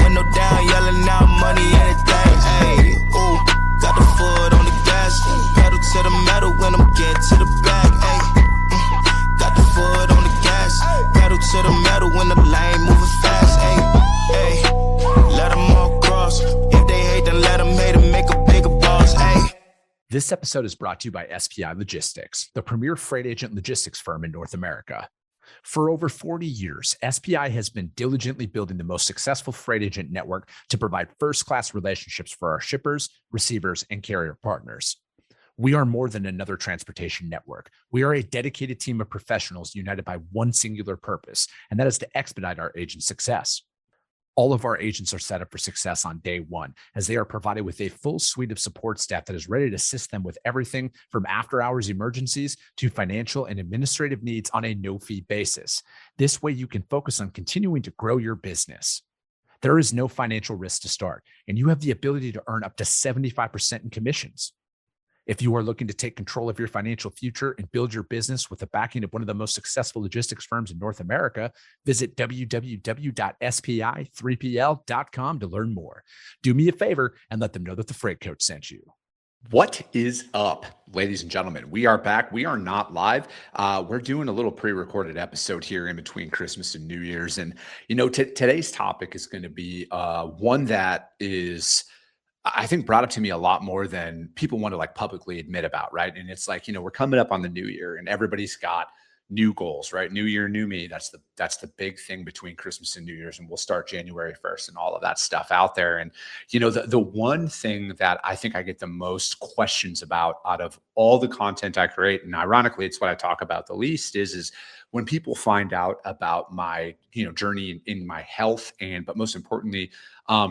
Window down, yelling out money, anything. Ayy, ooh, got the foot on the gas. Pedal to the metal when I'm getting to the bag. Ayy, got the foot on the gas. Pedal to the metal when the lane moving fast. Ayy, ayy, let them all cross. If they hate, then let them hate and make a bigger boss. Ayy. This episode is brought to you by SPI Logistics, the premier freight agent logistics firm in North America. For over 40 years, SPI has been diligently building the most successful freight agent network to provide first-class relationships for our shippers, receivers, and carrier partners. We are more than another transportation network. We are a dedicated team of professionals united by one singular purpose, and that is to expedite our agent success. All of our agents are set up for success on day one, as they are provided with a full suite of support staff that is ready to assist them with everything from after-hours emergencies to financial and administrative needs on a no-fee basis. This way, you can focus on continuing to grow your business. There is no financial risk to start, and you have the ability to earn up to 75% in commissions. If you are looking to take control of your financial future and build your business with the backing of one of the most successful logistics firms in North America, visit www.spi3pl.com to learn more. Do me a favor and let them know that the Freight Coach sent you. What is up, ladies and gentlemen? We are back. We are not live. We're doing a little pre-recorded episode here in between Christmas and New Year's. And, you know, today's topic is going to be one that is, I think, brought up to me a lot more than people want to like publicly admit about, right? And it's like, you know, we're coming up on the new year and everybody's got new goals, right? New year, new me. That's the big thing between Christmas and New Year's. And we'll start January 1st and all of that stuff out there. And, you know, the one thing that I think I get the most questions about out of all the content I create, and ironically, it's what I talk about the least, is when people find out about my, you know, journey in my health but most importantly,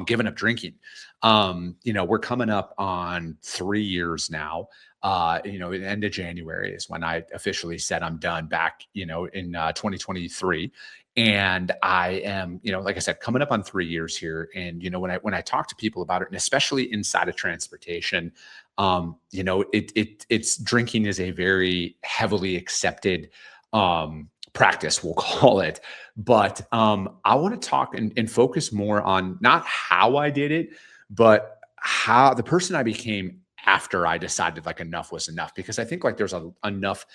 giving up drinking. You know, we're coming up on 3 years now. You know, at the end of January is when I officially said I'm done back, you know, in 2023. And I am, you know, like I said, coming up on 3 years here. And, you know, when I talk to people about it, and especially inside of transportation, you know, it's drinking is a very heavily accepted practice, we'll call it. But I want to talk and focus more on not how I did it, but how the person I became after I decided like enough was enough. Because I think like there's enough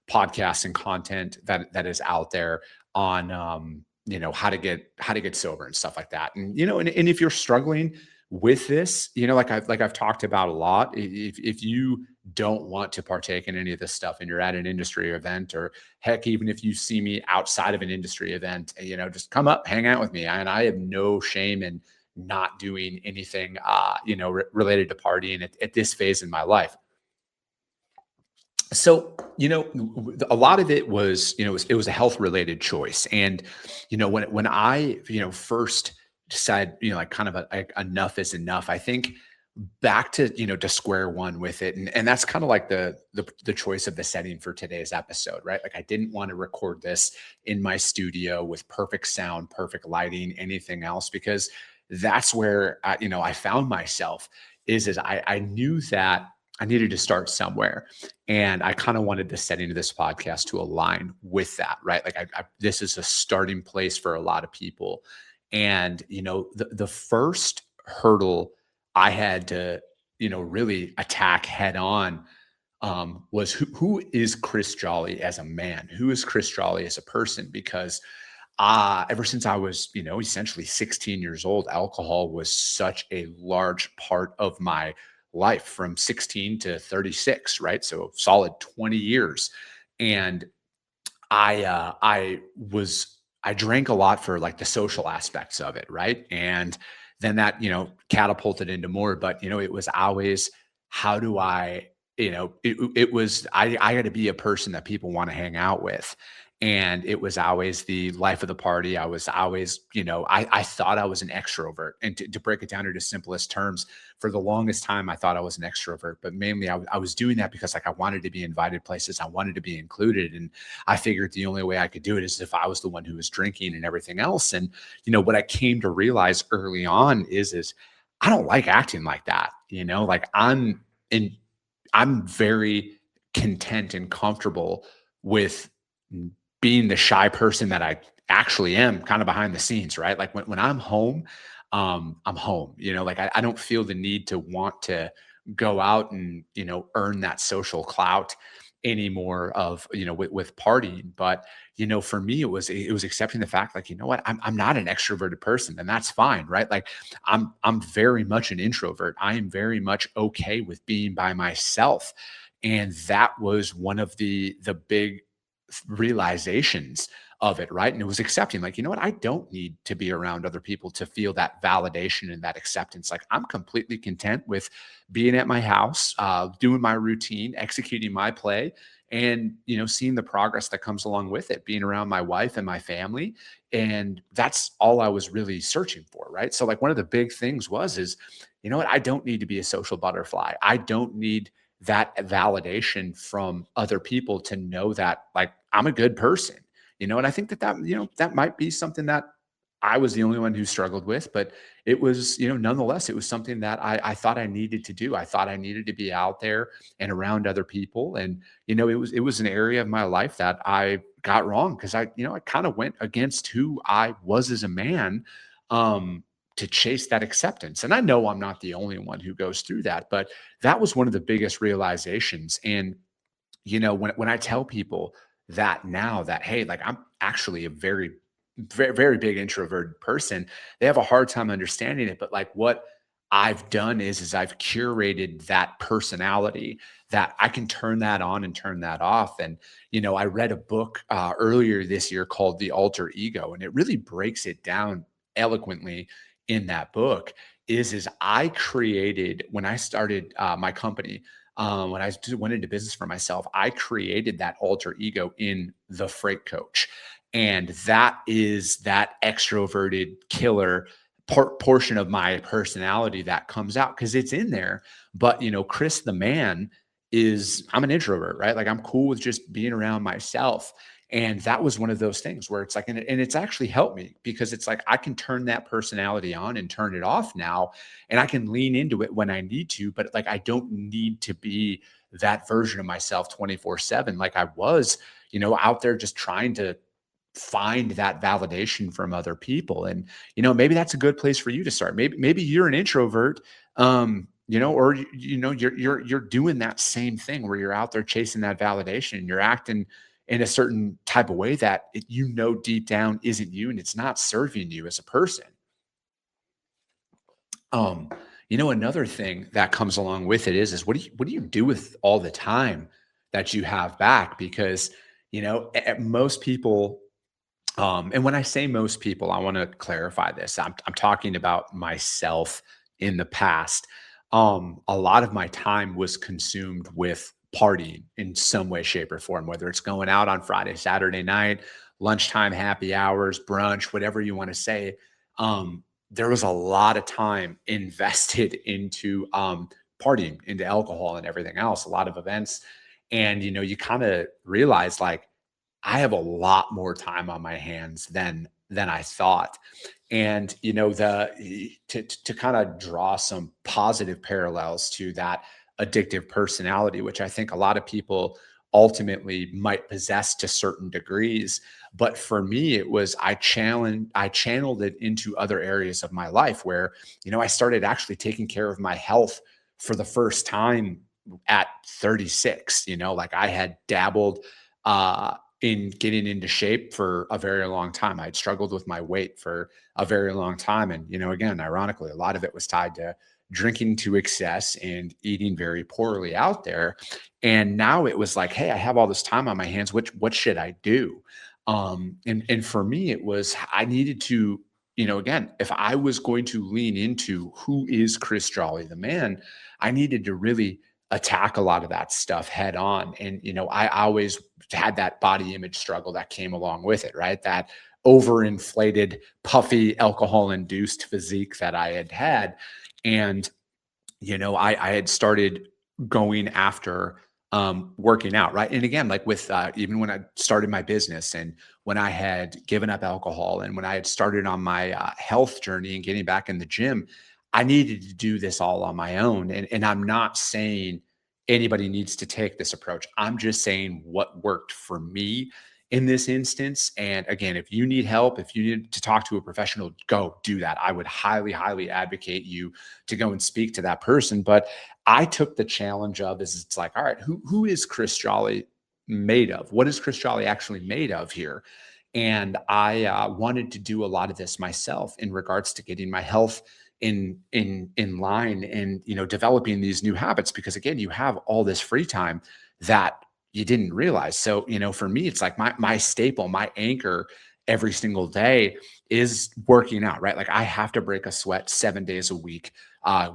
podcasts and content that is out there on you know, how to get sober and stuff like that. And, you know, and if you're struggling with this, you know, like I've talked about a lot, if you don't want to partake in any of this stuff and you're at an industry event, or heck, even if you see me outside of an industry event, you know, just come up, hang out with me. And I have no shame in not doing anything, you know, related to partying at this phase in my life. So, you know, a lot of it was, you know, it was a health related choice. And, you know, when I, you know, first decided, you know, like kind of enough is enough, I think back to, you know, to square one with it. And that's kind of like the choice of the setting for today's episode, right? Like I didn't want to record this in my studio with perfect sound, perfect lighting, anything else, because that's where, you know, I found myself is I knew that I needed to start somewhere. And I kind of wanted the setting of this podcast to align with that, right? Like this is a starting place for a lot of people. And, you know, the first hurdle I had to, you know, really attack head on was who is Chris Jolly as a man? Who is Chris Jolly as a person? Because ever since I was, you know, essentially 16 years old, alcohol was such a large part of my life from 16 to 36, right? So solid 20 years. And I drank a lot for like the social aspects of it, right? And then that, you know, catapulted into more, but, you know, it was always, how do I, you know, it was, I got to be a person that people want to hang out with. And it was always the life of the party. I was always, you know, I thought I was an extrovert. And to break it down to the simplest terms, for the longest time, I thought I was an extrovert, but mainly I was doing that because like I wanted to be invited places. I wanted to be included. And I figured the only way I could do it is if I was the one who was drinking and everything else. And, you know, what I came to realize early on is I don't like acting like that. You know, like I'm very content and comfortable with being the shy person that actually am kind of behind the scenes, right? Like when I'm home, I'm home, like I don't feel the need to want to go out and, earn that social clout anymore of, with partying. But, for me, it was accepting the fact, like, you know what, I'm not an extroverted person, and that's fine. Right. Like I'm very much an introvert. I am very much okay with being by myself. And that was one of the big realizations of it, right? And it was accepting, like, you know what, I don't need to be around other people to feel that validation and that acceptance. Like, I'm completely content with being at my house, doing my routine, executing my play, and seeing the progress that comes along with it, being around my wife and my family. And that's all I was really searching for, right? So, like, one of the big things is, you know what, I don't need to be a social butterfly. I don't need that validation from other people to know that, like, I'm a good person, and I think that might be something that I was the only one who struggled with, but it was, nonetheless, it was something that I thought I needed to do. I thought I needed to be out there and around other people. And, it was an area of my life that I got wrong, because I kind of went against who I was as a man, to chase that acceptance. And I know I'm not the only one who goes through that, but that was one of the biggest realizations. And when I tell people that now, that, hey, like, I'm actually a very, very, very big introverted person, they have a hard time understanding it. But, like, what I've done is I've curated that personality that I can turn that on and turn that off. And I read a book earlier this year called The Alter Ego, and it really breaks it down eloquently in that book. Is I created, when I started my company, when I went into business for myself, I created that alter ego in the freight coach. And that is that extroverted killer portion of my personality that comes out, because it's in there. But, Chris, the man, I'm an introvert, right? Like, I'm cool with just being around myself. And that was one of those things where it's like, and it's actually helped me, because it's like I can turn that personality on and turn it off now, and I can lean into it when I need to. But, like, I don't need to be that version of myself 24/7, like I was, out there just trying to find that validation from other people. And, maybe that's a good place for you to start. Maybe you're an introvert, or you're doing that same thing where you're out there chasing that validation, and you're acting in a certain type of way that deep down isn't you, and it's not serving you as a person. Another thing that comes along with it is what do you do with all the time that you have back? Because, most people, and when I say most people, I want to clarify this. I'm talking about myself in the past. A lot of my time was consumed with partying in some way, shape, or form, whether it's going out on Friday, Saturday night, lunchtime, happy hours, brunch, whatever you want to say. There was a lot of time invested into partying, into alcohol and everything else, a lot of events. And, you kind of realize, like, I have a lot more time on my hands than I thought. And, to kind of draw some positive parallels to that addictive personality, which I think a lot of people ultimately might possess to certain degrees. But for me, it was, I channeled it into other areas of my life where, I started actually taking care of my health for the first time at 36. Like, I had dabbled in getting into shape for a very long time. I'd struggled with my weight for a very long time. And, again, ironically, a lot of it was tied to drinking to excess and eating very poorly out there. And now it was like, hey, I have all this time on my hands. What should I do? And for me, it was, I needed to, again, if I was going to lean into who is Chris Jolly, the man, I needed to really attack a lot of that stuff head on. And, I always had that body image struggle that came along with it, right? That overinflated, puffy, alcohol induced physique that I had. And, I had started going after working out, right? And again, like with even when I started my business, and when I had given up alcohol, and when I had started on my health journey and getting back in the gym, I needed to do this all on my own. And I'm not saying anybody needs to take this approach. I'm just saying what worked for me in this instance. And again, if you need help, if you need to talk to a professional, go do that. I would highly, highly advocate you to go and speak to that person. But I took the challenge of is it's like, all right, who is Chris Jolly made of? What is Chris Jolly actually made of here? And I wanted to do a lot of this myself in regards to getting my health in line and developing these new habits, because again, you have all this free time that you didn't realize. So for me, it's like my staple, my anchor every single day is working out, right? Like I have to break a sweat 7 days a week,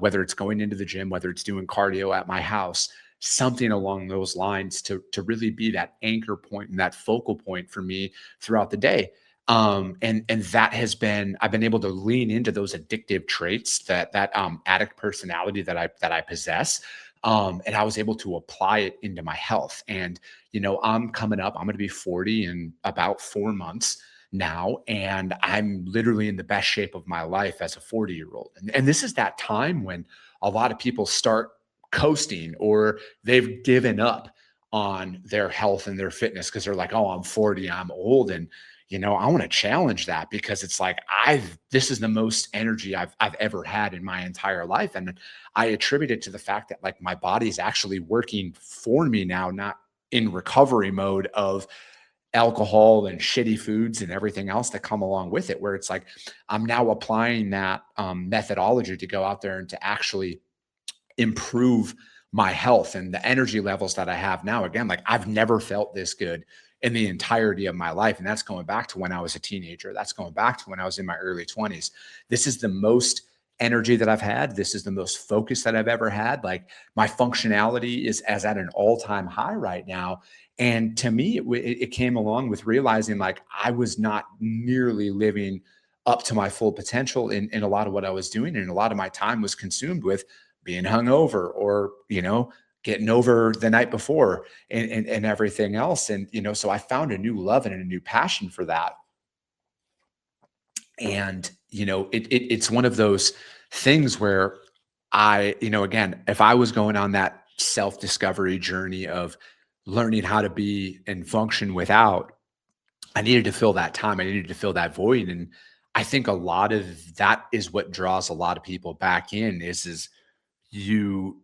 whether it's going into the gym, whether it's doing cardio at my house, something along those lines to really be that anchor point and that focal point for me throughout the day. And that has been, I've been able to lean into those addictive traits, that addict personality that I possess. And I was able to apply it into my health. And I'm coming up, I'm going to be 40 in about 4 months now, and I'm literally in the best shape of my life as a 40-year-old. And this is that time when a lot of people start coasting, or they've given up on their health and their fitness because they're like, oh, I'm 40, I'm old. And I want to challenge that, because it's like this is the most energy I've ever had in my entire life. And I attribute it to the fact that like my body is actually working for me now, not in recovery mode of alcohol and shitty foods and everything else that come along with it, where it's like I'm now applying that methodology to go out there and to actually improve my health and the energy levels that I have now. Again, like I've never felt this good in the entirety of my life. And that's going back to when I was a teenager. That's going back to when I was in my early 20s. This is the most energy that I've had. This is the most focus that I've ever had. Like my functionality is as at an all-time high right now. And to me, it came along with realizing like I was not nearly living up to my full potential in a lot of what I was doing. And a lot of my time was consumed with being hungover, or, getting over the night before and everything else. And, so I found a new love and a new passion for that. And, it's one of those things where again, if I was going on that self-discovery journey of learning how to be and function without, I needed to fill that time. I needed to fill that void. And I think a lot of that is what draws a lot of people back in is you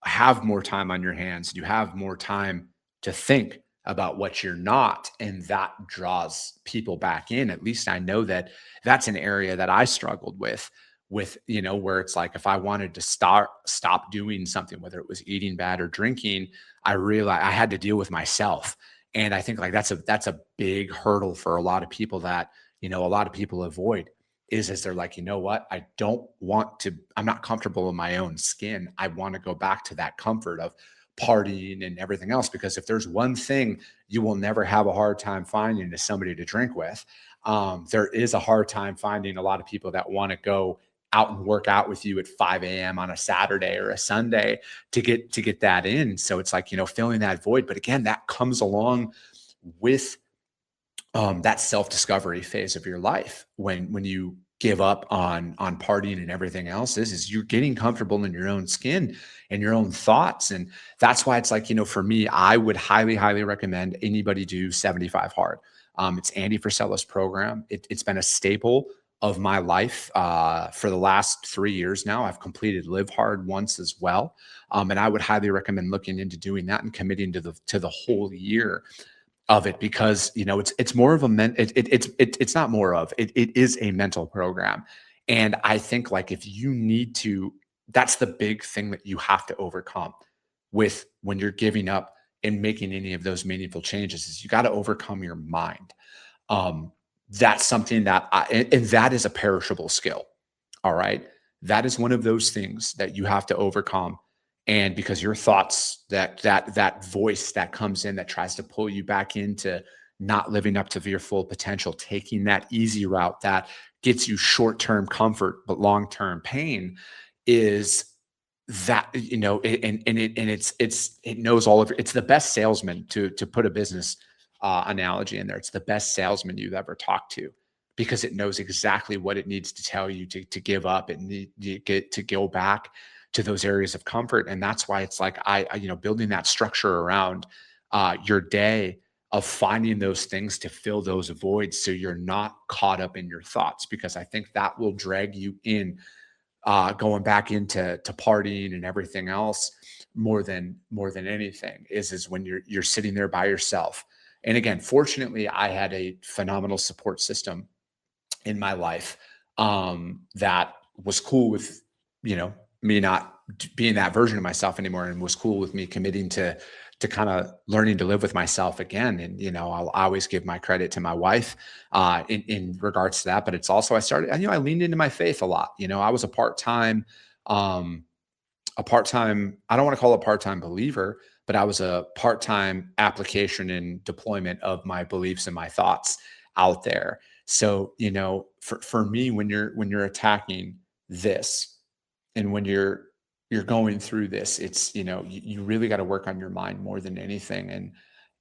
have more time on your hands. You have more time to think about what you're not. And that draws people back in. At least I know that that's an area that I struggled with, where it's like, if I wanted to stop doing something, whether it was eating bad or drinking, I realized I had to deal with myself. And I think like that's a big hurdle for a lot of people that, a lot of people avoid. Is they're like, what? I'm not comfortable in my own skin. I want to go back to that comfort of partying and everything else, because if there's one thing you will never have a hard time finding is somebody to drink with. There is a hard time finding a lot of people that want to go out and work out with you at 5 a.m. on a Saturday or a Sunday to get that in. So it's like, filling that void. But again, that comes along with that self-discovery phase of your life, when you give up on partying and everything else, is you're getting comfortable in your own skin and your own thoughts. And that's why it's like, for me, I would highly, highly recommend anybody do 75 Hard. It's Andy Frisella's program. It's been a staple of my life for the last 3 years now. I've completed Live Hard once as well. And I would highly recommend looking into doing that and committing to the whole year of it, because it's more of a it's not more of it is a mental program. And I think like if you need to, that's the big thing that you have to overcome with when you're giving up and making any of those meaningful changes, is you got to overcome your mind. That's something that and that is a perishable skill. All right, that is one of those things that you have to overcome. And because your thoughts, that voice that comes in that tries to pull you back into not living up to your full potential, taking that easy route that gets you short-term comfort but long-term pain, is that it knows all of it. It's the best salesman, to put a business analogy in there. It's the best salesman you've ever talked to, because it knows exactly what it needs to tell you to give up and to go back to those areas of comfort. And that's why it's like, building that structure around your day of finding those things to fill those voids so you're not caught up in your thoughts, because I think that will drag you in, going back into partying and everything else more than anything is when you're sitting there by yourself. And again, fortunately, I had a phenomenal support system in my life, that was cool with, me not being that version of myself anymore, and was cool with me committing to kind of learning to live with myself again. And I'll always give my credit to my wife, in regards to that. But it's also, I leaned into my faith a lot. I was um, I don't want to call it a part-time believer, but I was a part-time application and deployment of my beliefs and my thoughts out there. So, for me, when you're attacking this, and when you're going through this, it's, you really got to work on your mind more than anything. And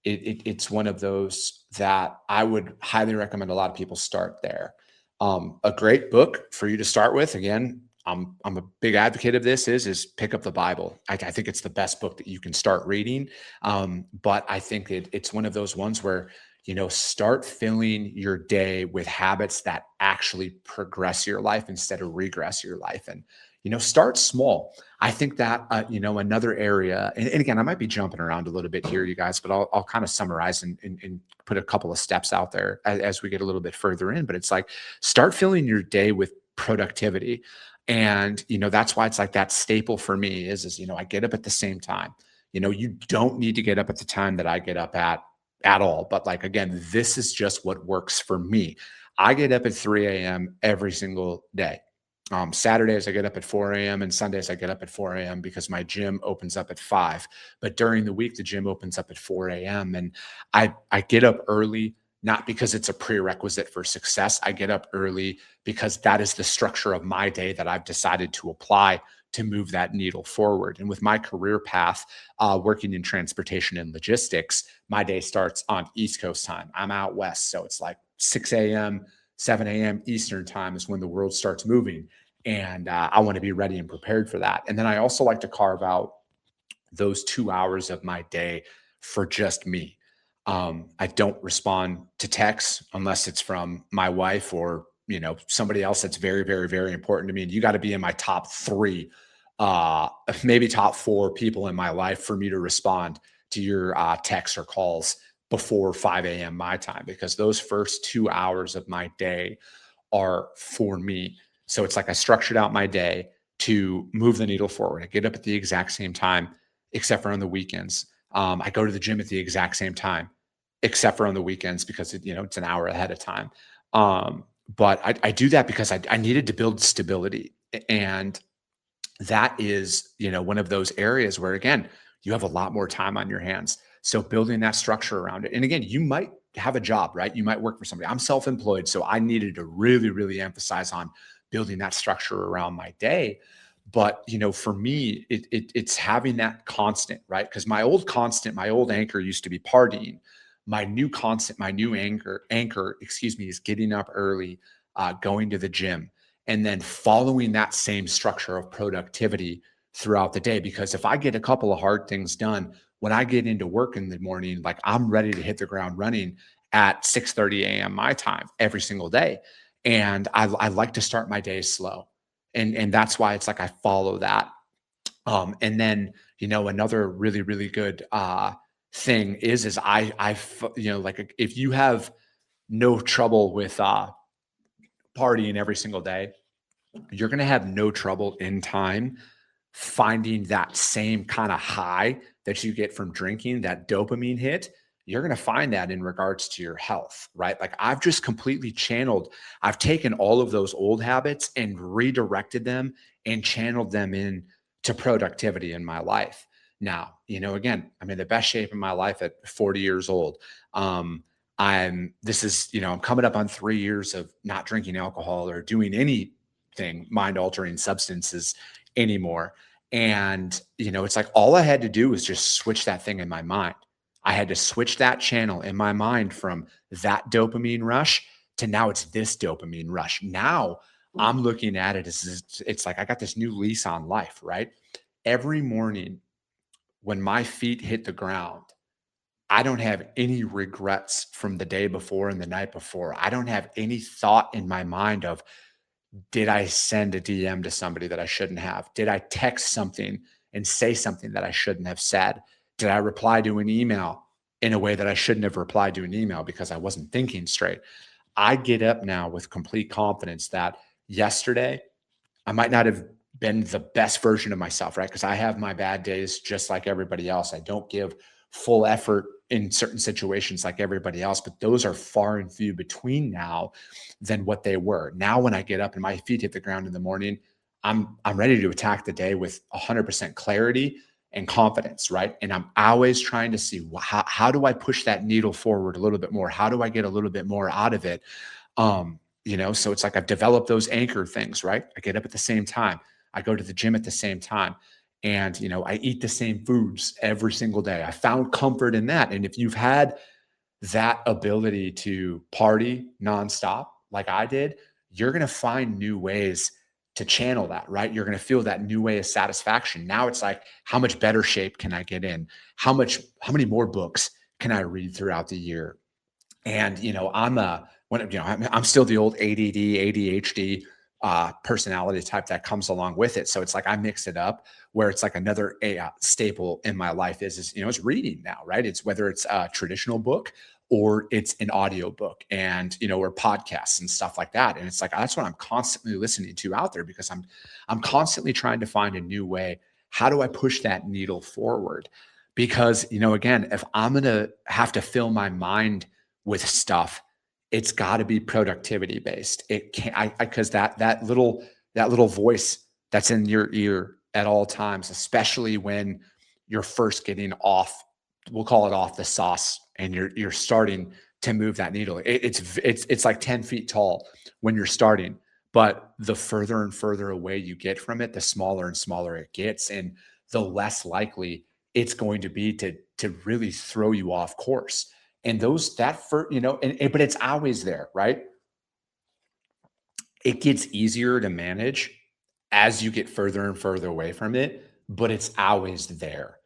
it's one of those that I would highly recommend a lot of people start there. A great book for you to start with, again, I'm a big advocate of this, is pick up the Bible. I think it's the best book that you can start reading. But I think it's one of those ones where, start filling your day with habits that actually progress your life instead of regress your life. And, start small. I think that, another area, and again, I might be jumping around a little bit here, you guys, but I'll kind of summarize and put a couple of steps out there as we get a little bit further in. But it's like, start filling your day with productivity. And, that's why it's like that staple for me is, I get up at the same time. You don't need to get up at the time that I get up at all. But like, again, this is just what works for me. I get up at 3 a.m. every single day. Saturdays I get up at 4 a.m. and Sundays I get up at 4 a.m. because my gym opens up at 5. But during the week, the gym opens up at 4 a.m. And I get up early, not because it's a prerequisite for success. I get up early because that is the structure of my day that I've decided to apply to move that needle forward. And with my career path, working in transportation and logistics, my day starts on East Coast time. I'm out West. So it's like 6 a.m., 7 a.m. Eastern time is when the world starts moving. And I want to be ready and prepared for that. And then I also like to carve out those 2 hours of my day for just me. I don't respond to texts unless it's from my wife or, somebody else that's very, very, very important to me. And you got to be in my top 3, maybe top 4 people in my life for me to respond to your texts or calls before 5 a.m. my time, because those first 2 hours of my day are for me. So it's like I structured out my day to move the needle forward. I get up at the exact same time, except for on the weekends. I go to the gym at the exact same time, except for on the weekends, because it's an hour ahead of time. But I do that because I needed to build stability. And that is, one of those areas where, again, you have a lot more time on your hands. So building that structure around it. And again, you might have a job, right? You might work for somebody. I'm self-employed, so I needed to really, really emphasize on building that structure around my day. But, for me, it's having that constant, right? Because my old anchor used to be partying. My new constant, my new anchor, is getting up early, going to the gym, and then following that same structure of productivity throughout the day. Because if I get a couple of hard things done, when I get into work in the morning, like, I'm ready to hit the ground running at 6:30 a.m. my time every single day. And I like to start my day slow. And that's why it's like I follow that. And then, another really, really good thing is like, if you have no trouble with partying every single day, you're going to have no trouble in time finding that same kind of high that you get from drinking, that dopamine hit. You're going to find that in regards to your health, right? Like, I've just completely I've taken all of those old habits and redirected them and channeled them in to productivity in my life. Now, again, I'm in the best shape in my life at 40 years old. I'm coming up on 3 years of not drinking alcohol or doing anything mind altering substances anymore. And, it's like, all I had to do was just switch that thing in my mind. I had to switch that channel in my mind from that dopamine rush to now it's this dopamine rush. Now I'm looking at it as, it's like I got this new lease on life, right? Every morning when my feet hit the ground, I don't have any regrets from the day before and the night before. I don't have any thought in my mind of, did I send a DM to somebody that I shouldn't have? Did I text something and say something that I shouldn't have said? Did I reply to an email in a way that I shouldn't have replied to an email because I wasn't thinking straight? I get up now with complete confidence that yesterday I might not have been the best version of myself, right? Because I have my bad days just like everybody else. I don't give full effort in certain situations like everybody else, but those are far and few between now than what they were. Now, when I get up and my feet hit the ground in the morning, I'm ready to attack the day with 100% clarity and confidence, right? And I'm always trying to see how do I push that needle forward a little bit more? How do I get a little bit more out of it? So it's like I've developed those anchor things, right? I get up at the same time. I go to the gym at the same time. And, I eat the same foods every single day. I found comfort in that. And if you've had that ability to party nonstop, like I did, you're going to find new ways to channel that, right? You're going to feel that new way of satisfaction. Now it's like, how much better shape can I get in? How many more books can I read throughout the year? And, I'm still the old ADD, ADHD personality type that comes along with it. So it's like I mix it up where it's like another staple in my life is it's reading now, right? It's whether it's a traditional book or it's an audio book and, or podcasts and stuff like that. And it's like, that's what I'm constantly listening to out there because I'm constantly trying to find a new way. How do I push that needle forward? Because, again, if I'm going to have to fill my mind with stuff, it's got to be productivity based. It can't, because that little voice that's in your ear at all times, especially when you're first getting off, we'll call it off the sauce, and you're starting to move that needle. It's like 10 feet tall when you're starting, but the further and further away you get from it, the smaller and smaller it gets, and the less likely it's going to be to really throw you off course. And but it's always there, right? It gets easier to manage as you get further and further away from it, but it's always there.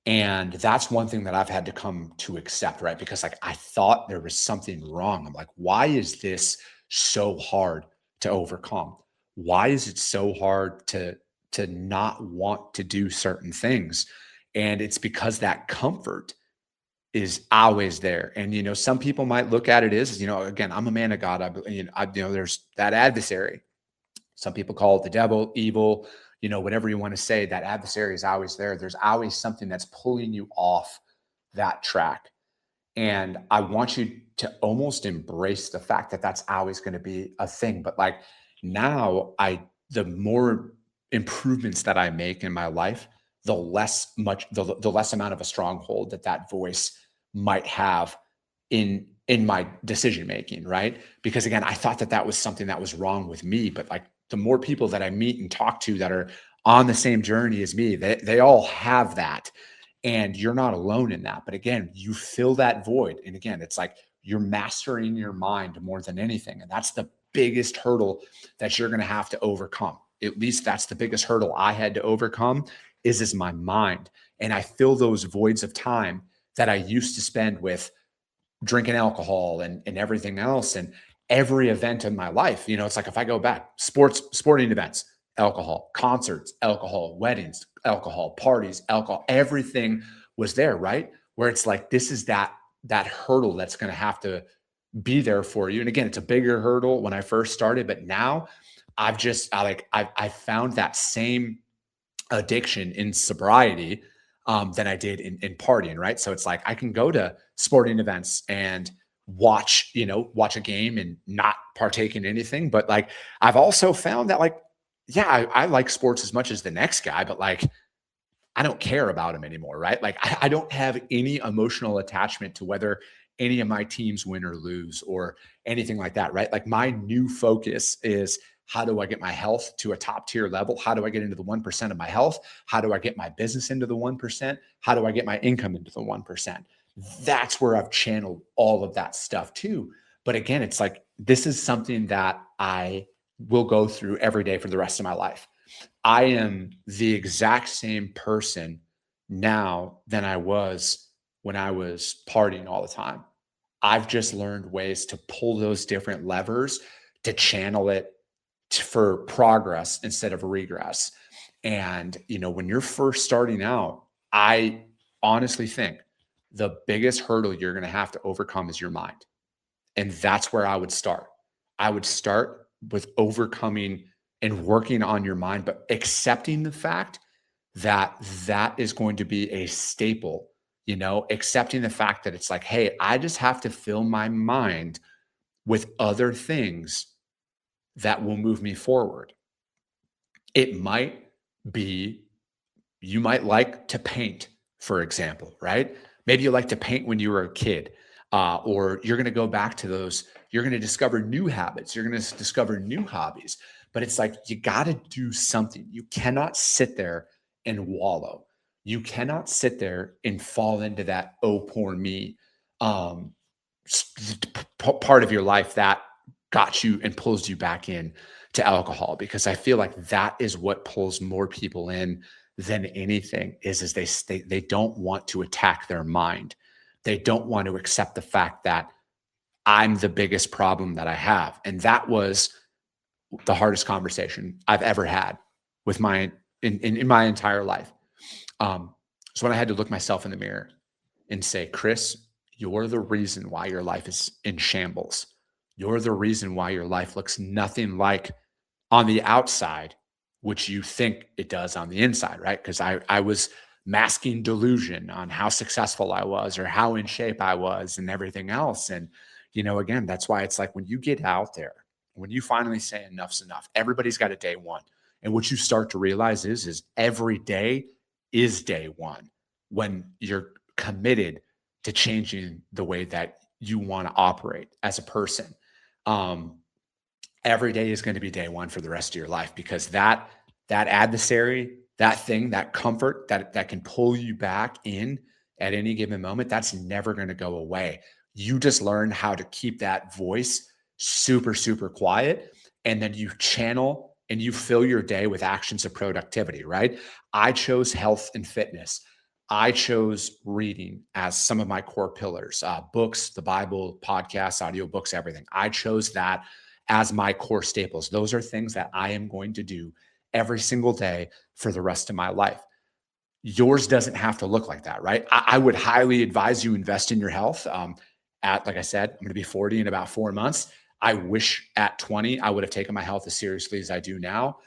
And that's one thing that I've had to come to accept, right? Because like I thought there was something wrong. I'm like, why is this so hard to overcome? Why is it so hard to not want to do certain things? And it's because that comfort is always there. And, some people might look at it as, again, I'm a man of God. There's that adversary. Some people call it the devil, evil, whatever you want to say, that adversary is always there. There's always something that's pulling you off that track. And I want you to almost embrace the fact that that's always going to be a thing. But like now the more improvements that I make in my life, the less amount of a stronghold that voice might have in my decision making, right? Because again, I thought that was something that was wrong with me, but like the more people that I meet and talk to that are on the same journey as me, they all have that, and you're not alone in that. But again, you fill that void, and again, it's like you're mastering your mind more than anything, and that's the biggest hurdle that you're going to have to overcome. At least that's the biggest hurdle I had to overcome is my mind. And I fill those voids of time that I used to spend with drinking alcohol and everything else. And every event in my life, it's like if I go back, sporting events, alcohol, concerts, alcohol, weddings, alcohol, parties, alcohol, everything was there, right? Where it's like, this is that hurdle that's going to have to be there for you. And again, it's a bigger hurdle when I first started, but now I found that same addiction in sobriety than I did in partying, right? So it's like I can go to sporting events and watch a game and not partake in anything. But like I've also found that I like sports as much as the next guy, but like I don't care about him anymore, right? Like I don't have any emotional attachment to whether any of my teams win or lose or anything like that, right? Like my new focus is, how do I get my health to a top tier level? How do I get into the 1% of my health? How do I get my business into the 1%? How do I get my income into the 1%? That's where I've channeled all of that stuff too. But again, it's like, this is something that I will go through every day for the rest of my life. I am the exact same person now than I was when I was partying all the time. I've just learned ways to pull those different levers to channel it for progress instead of regress. And, when you're first starting out, I honestly think the biggest hurdle you're going to have to overcome is your mind. And that's where I would start. I would start with overcoming and working on your mind, but accepting the fact that that is going to be a staple, accepting the fact that it's like, hey, I just have to fill my mind with other things that will move me forward. It might be, you might like to paint, for example, right? Maybe you like to paint when you were a kid, or you're going to go back to those. You're going to discover new habits. You're going to discover new hobbies. But it's like, you got to do something. You cannot sit there and wallow. You cannot sit there and fall into that, oh, poor me, part of your life that got you and pulls you back in to alcohol, because I feel like that is what pulls more people in than anything is they don't want to attack their mind. They don't want to accept the fact that I'm the biggest problem that I have. And that was the hardest conversation I've ever had with in my entire life. So when I had to look myself in the mirror and say, Chris, you're the reason why your life is in shambles. You're the reason why your life looks nothing like on the outside, which you think it does on the inside, right? Because I was masking delusion on how successful I was or how in shape I was and everything else. And, again, that's why it's like, when you get out there, when you finally say enough's enough, everybody's got a day one. And what you start to realize is every day is day one when you're committed to changing the way that you want to operate as a person. Every day is going to be day one for the rest of your life, because that adversary, that thing, that comfort that can pull you back in at any given moment, that's never going to go away. You just learn how to keep that voice super, super quiet. And then you channel and you fill your day with actions of productivity, right? I chose health and fitness. I chose reading as some of my core pillars, books, the Bible, podcasts, audiobooks, everything. I chose that as my core staples. Those are things that I am going to do every single day for the rest of my life. Yours doesn't have to look like that, right? I would highly advise you invest in your health. Like I said, I'm going to be 40 in about 4 months. I wish at 20, I would have taken my health as seriously as I do now.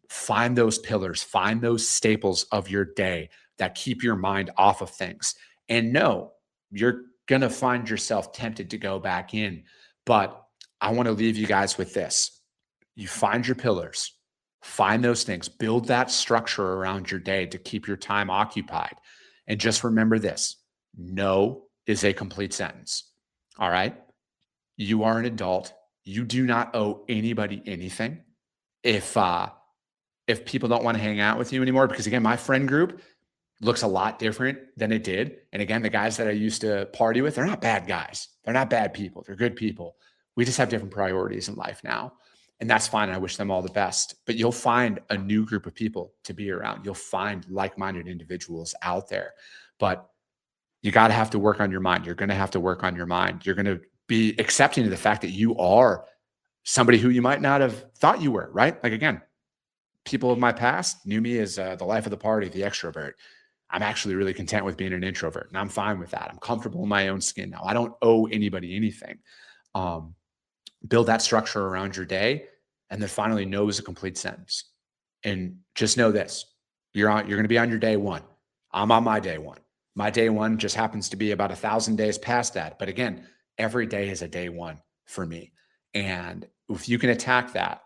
Find those pillars, find those staples of your day that keep your mind off of things. And no, you're going to find yourself tempted to go back in. But I want to leave you guys with this. You find your pillars, find those things, build that structure around your day to keep your time occupied. And just remember this: no is a complete sentence. All right. You are an adult. You do not owe anybody anything. If people don't want to hang out with you anymore, because again, my friend group looks a lot different than it did. And again, the guys that I used to party with, they're not bad guys. They're not bad people. They're good people. We just have different priorities in life now. And that's fine. I wish them all the best. But you'll find a new group of people to be around. You'll find like-minded individuals out there. But you got to have to work on your mind. You're going to have to work on your mind. You're going to be accepting of the fact that you are somebody who you might not have thought you were, right? Like, again, people of my past knew me as the life of the party, the extrovert. I'm actually really content with being an introvert, and I'm fine with that. I'm comfortable in my own skin now. I don't owe anybody anything. Build that structure around your day, and then finally, no is a complete sentence. And just know this: you're going to be on your day one. I'm on my day one. My day one just happens to be about 1,000 days past that. But again, every day is a day one for me. And if you can attack that,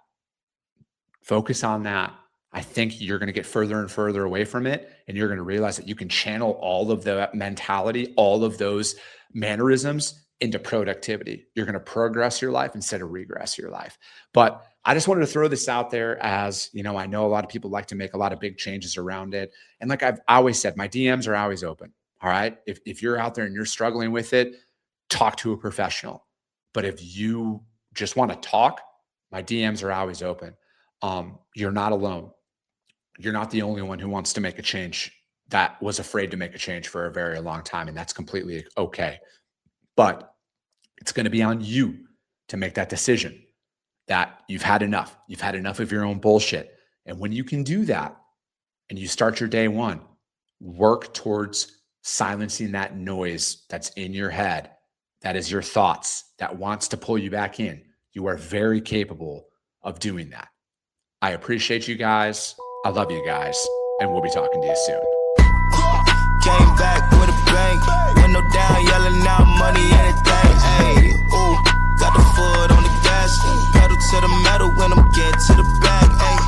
focus on that, I think you're going to get further and further away from it. And you're going to realize that you can channel all of the mentality, all of those mannerisms into productivity. You're going to progress your life instead of regress your life. But I just wanted to throw this out there as, I know a lot of people like to make a lot of big changes around it. And like I've always said, my DMs are always open. All right. If you're out there and you're struggling with it, talk to a professional. But if you just want to talk, my DMs are always open. You're not alone. You're not the only one who wants to make a change that was afraid to make a change for a very long time, and that's completely okay. But it's going to be on you to make that decision that you've had enough. You've had enough of your own bullshit. And when you can do that and you start your day one, work towards silencing that noise that's in your head, that is your thoughts, that wants to pull you back in. You are very capable of doing that. I appreciate you guys. I love you guys. And we'll be talking to you soon. Came back with a bang. Window down, yelling out money, anything. Hey, ooh, got the foot on the gas. Pedal to the metal when I'm getting to the bag. Hey,